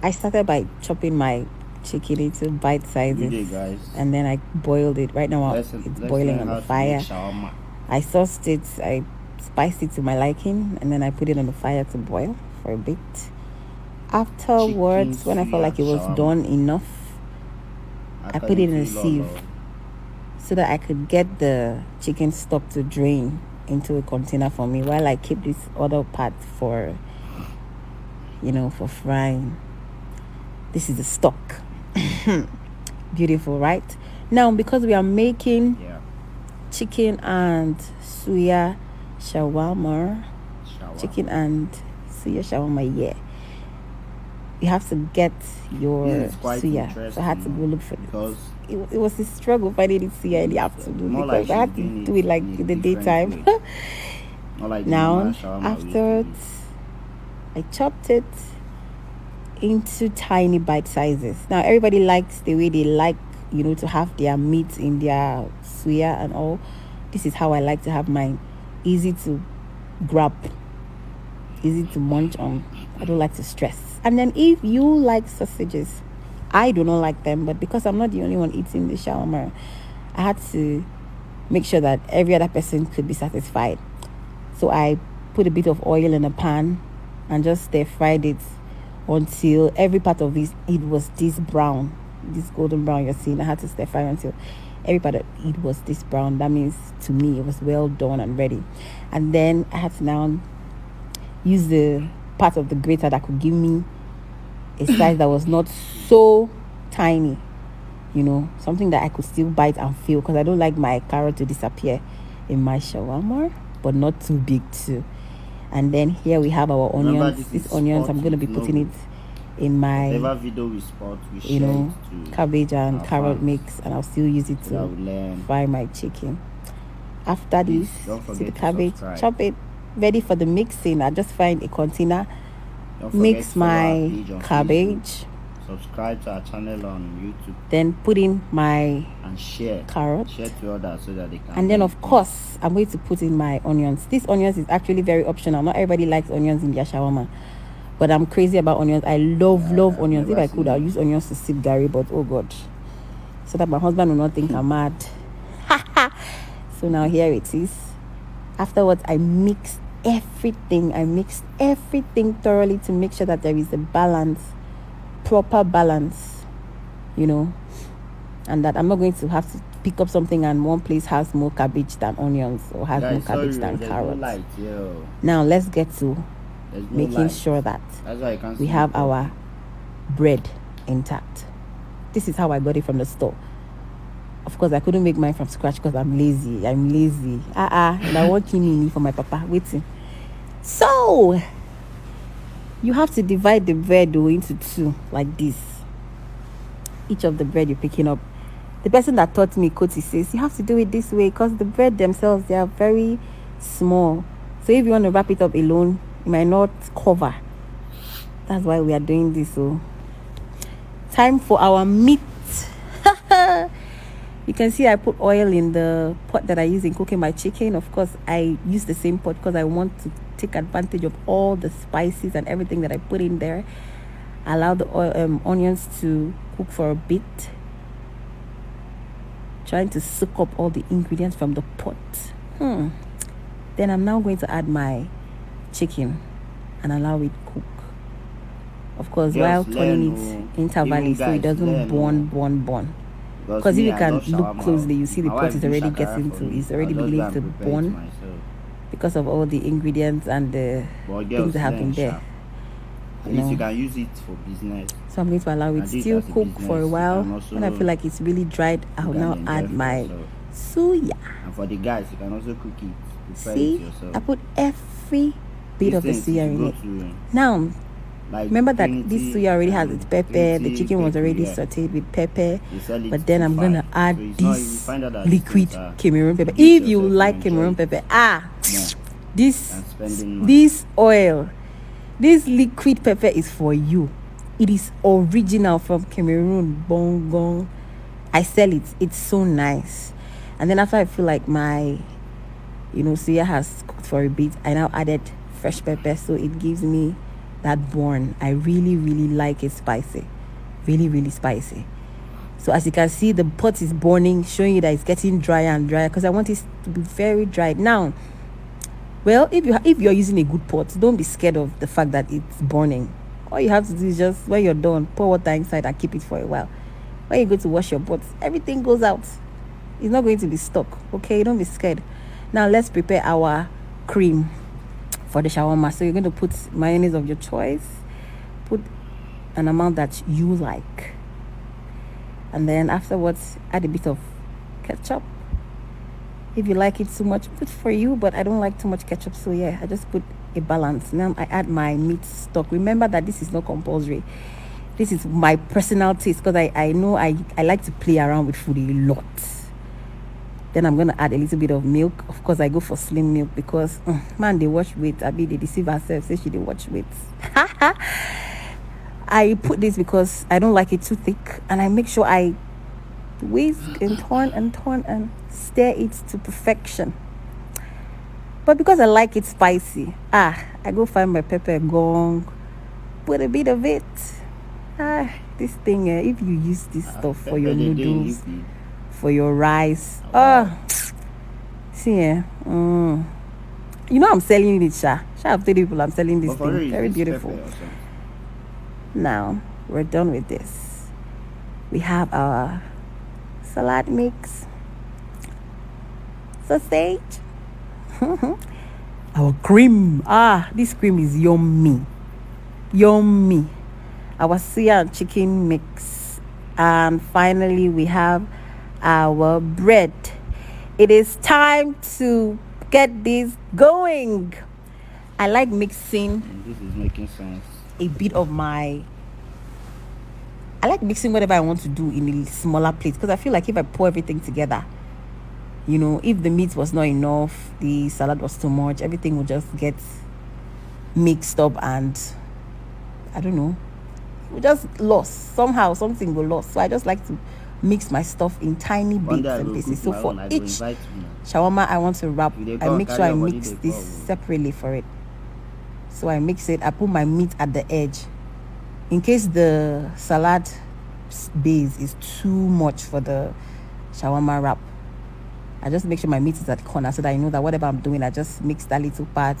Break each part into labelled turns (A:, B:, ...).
A: I started by chopping my chicken into bite sizes,
B: guys.
A: and then I boiled it. Right now it's boiling on the fire. I sauced it, I spiced it to my liking, and then I put it on the fire to boil for a bit. Afterwards, when I felt like it was done enough, I put it in a sieve so that I could get the chicken stock to drain into a container for me while I keep this other part for for frying. This is the stock. Beautiful, right? Now, because we are making chicken and suya shawarma, chicken and suya shawarma, you have to get your suya. So I had to go look for it. It was a struggle finding it suya in the afternoon because I had to do it like in the daytime. Now, afterwards, I chopped it into tiny bite sizes. Now, everybody likes the way they like, to have their meat in their suya and all. This is how I like to have mine. Easy to grab, easy to munch on. I don't like to stress. And then if you like sausages, I do not like them, but because I'm not the only one eating the shawarma, I had to make sure that every other person could be satisfied. So I put a bit of oil in a pan and just stir fried it until every part of it was this brown, this golden brown you're seeing. I had to stir fry until every part of it was this brown. That means to me it was well done and ready. And then I had to now use the part of the grater that could give me a size that was not so tiny, something that I could still bite and feel, because I don't like my carrot to disappear in my shawarma, but not too big too. And then here we have our onions. These onions, I'm going to be putting it in my cabbage and carrot mix, and I'll still use it to fry my chicken. After this, see the cabbage, chop it, ready for the mixing. I just find a container, mix my cabbage,
B: subscribe to our channel on YouTube,
A: then put in my carrot,
B: share to others so that they can,
A: and then of course I'm going to put in my onions. This onions is actually very optional. Not everybody likes onions in their shawarma, but I'm crazy about onions. I love onions. If I could, I'll use onions to sip gari, but oh god, so that my husband will not think I'm mad. So now here it is. Afterwards, I mixed everything thoroughly to make sure that there is a balance, proper balance, and that I'm not going to have to pick up something and one place has more cabbage than onions or has more cabbage than carrots. Now let's get to making sure that we have our bread intact. This is how I got it from the store. Of course, I couldn't make mine from scratch because I'm lazy. And I want me for my papa. Waiting. So you have to divide the bread into two like this. Each of the bread you're picking up. The person that taught me Koti says you have to do it this way because the bread themselves, they are very small. So if you want to wrap it up alone, it might not cover. That's why we are doing this. So time for our meat. You can see I put oil in the pot that I use in cooking my chicken. Of course, I use the same pot because I want to take advantage of all the spices and everything that I put in there. Allow the onions to cook for a bit. Trying to soak up all the ingredients from the pot. Then I'm now going to add my chicken and allow it cook. Of course, while turning it intervally so it doesn't burn. Because if you can look closely, you see the pot is already beginning to burn because of all the ingredients and the things that have been there.
B: At least you can use it for business.
A: So I'm going to allow it still cook for a while. When I feel like it's really dried, I'll now add my suya.
B: And for the guys, you can also cook it.
A: See, I put every bit of the suya in it. Now, remember that this suya already has its pepper. The chicken was already sauteed with pepper. But then I'm going to add this liquid Cameroon pepper. If you like Cameroon pepper, this oil, this liquid pepper is for you. It is original from Cameroon. Bongon. I sell it. It's so nice. And then after I feel like my, suya has cooked for a bit, I now added fresh pepper, so it gives me that burn. I really, really like it spicy. Really, really spicy. So as you can see, the pot is burning, showing you that it's getting drier and drier because I want it to be very dry. Now, well, if you're using a good pot, don't be scared of the fact that it's burning. All you have to do is just, when you're done, pour water inside and keep it for a while. When you go to wash your pots, everything goes out. It's not going to be stuck. Okay, don't be scared. Now let's prepare our cream for the shawarma. So you're going to put mayonnaise of your choice. Put an amount that you like. And then afterwards, add a bit of ketchup. If you like it too much, good for you, but I don't like too much ketchup. So yeah, I just put a balance. Now I add my meat stock. Remember that this is not compulsory. This is my personal taste because I know I like to play around with food a lot. Then I'm going to add a little bit of milk. Of course, I go for slim milk because, man, they watch weight. I mean, they deceive ourselves. Say she didn't watch weight. I put this because I don't like it too thick. And I make sure I whisk and turn and stir it to perfection. But because I like it spicy, I go find my pepper gong, put a bit of it. This thing, if you use this stuff for your noodles, for your rice, see, you know I'm selling it, Sha. I've told people I'm selling this thing. Very beautiful. Now we're done with this. We have our salad mix, sausage, our cream. This cream is yummy. Our suya and chicken mix, and finally we have our bread. It is time to get this going. I like mixing.
B: This is making sense.
A: A bit of I like mixing whatever I want to do in a smaller plate because I feel like if I pour everything together, if the meat was not enough, the salad was too much, everything will just get mixed up and I don't know, we just lost. Somehow something will lost. So I just like to mix my stuff in tiny bits and pieces. So for each shawarma I want to wrap, I make sure I mix this separately for it. So I mix it, I put my meat at the edge. In case the salad base is too much for the shawarma wrap, I just make sure my meat is at the corner so that I know that whatever I'm doing, I just mix that little part,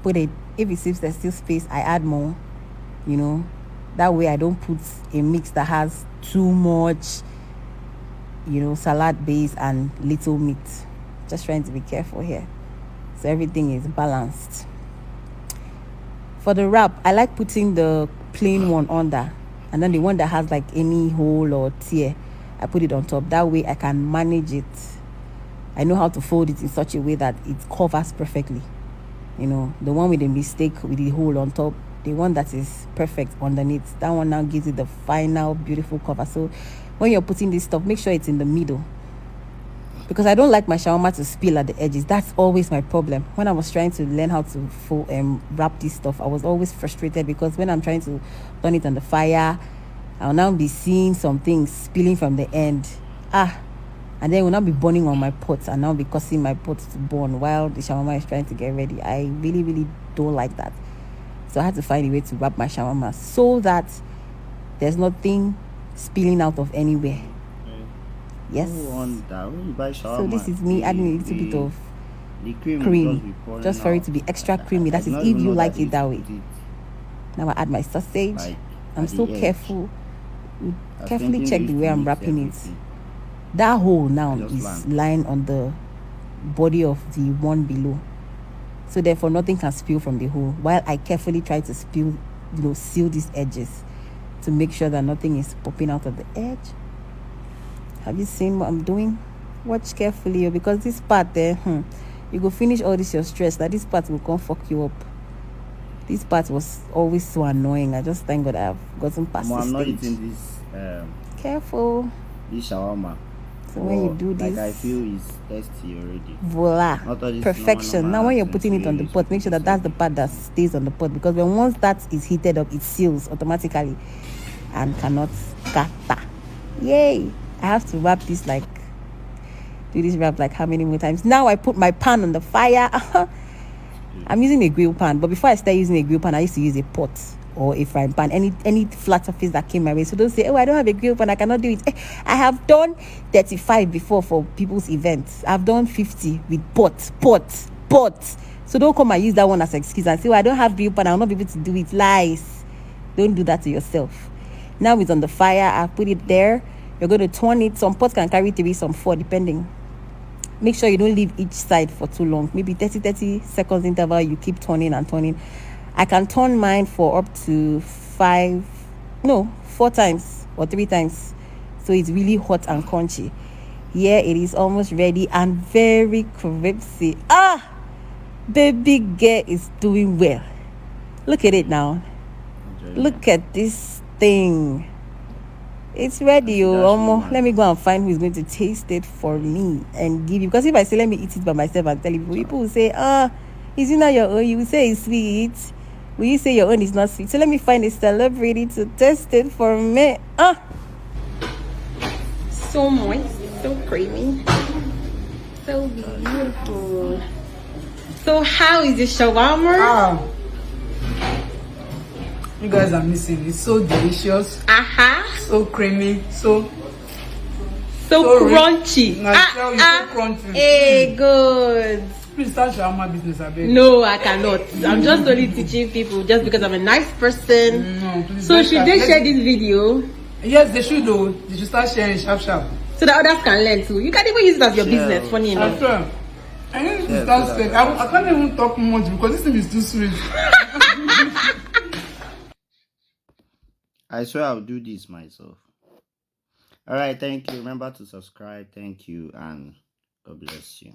A: put it. If it seems there's still space, I add more, That way I don't put a mix that has too much, salad base and little meat. Just trying to be careful here. So everything is balanced. For the wrap, I like putting the plain one under, and then the one that has like any hole or tear, I put it on top. That way I can manage it. I know how to fold it in such a way that it covers perfectly. The one with the mistake with the hole on top, the one that is perfect underneath, that one now gives it the final beautiful cover. So when you're putting this stuff, make sure it's in the middle, because I don't like my shawarma to spill at the edges. That's always my problem. When I was trying to learn how to wrap this stuff, I was always frustrated because when I'm trying to turn it on the fire, I'll now be seeing some things spilling from the end. And then it will not be burning on my pot and now be causing my pot to burn while the shawarma is trying to get ready. I really, really don't like that. So I had to find a way to wrap my shawarma so that there's nothing spilling out of anywhere. Yes. So this is me adding a little bit of cream just for it to be extra creamy. That is if you like it that way. Now I add my sausage. I'm so careful. Carefully check the way I'm wrapping it. That hole now is lying on the body of the one below. So therefore nothing can spill from the hole, while I carefully try to seal these edges to make sure that nothing is popping out of the edge. Have you seen what I'm doing? Watch carefully, because this part there, you go finish all this your stress, that this part will come fuck you up. This part was always so annoying. I just thank God I've gotten past this stage. I'm not eating this. Careful.
B: This shawarma.
A: So when you do this,
B: I feel it's tasty already.
A: Voila, perfection. Now when you're putting it on the pot, make sure that that's the part that stays on the pot, because once that is heated up, it seals automatically and cannot scatter. Yay! I have to wrap this do this wrap how many more times? Now I put my pan on the fire. I'm using a grill pan, but before I start using a grill pan, I used to use a pot. or a frying pan, any flat surface that came my way. So don't say, oh, I don't have a grill pan, I cannot do it. I have done 35 before for people's events. I've done 50 with pot. So don't come and use that one as an excuse and say, oh, I don't have grill pan, I'll not be able to do it. Lies. Don't do that to yourself. Now it's on the fire. I put it there. You're going to turn it. Some pots can carry 3, some 4, depending. Make sure you don't leave each side for too long. Maybe 30 seconds interval. You keep turning and turning. I can turn mine for up to 4 times or 3 times. So it's really hot and crunchy. Yeah, it is almost ready and very crispy. Baby girl is doing well. Look at it now. Look at this thing. It's ready. Let me go and find who is going to taste it for me and give you. Because if I say let me eat it by myself and tell people will say, is it not your own? You will say it's sweet. Will you say your own is not sweet? So let me find a celebrity to test it for me. So moist, so creamy, so beautiful. So how is the shawarma?
C: You guys are missing. It's so delicious. So creamy. So
A: crunchy.
C: I tell you, so crunchy.
A: Hey, good.
C: Please start shawarma business, I beg.
A: No, I cannot. I'm just only teaching people just because I'm a nice person.
C: No, please.
A: So should they share this video?
C: Yes, they should though. They should start sharing sharp. So
A: that others can learn too. You can even use it as your business. Funny enough.
C: Sure. I need to start saying. I can't even talk much because this thing is too sweet.
B: I swear I'll do this myself. Alright, thank you. Remember to subscribe. Thank you and God bless you.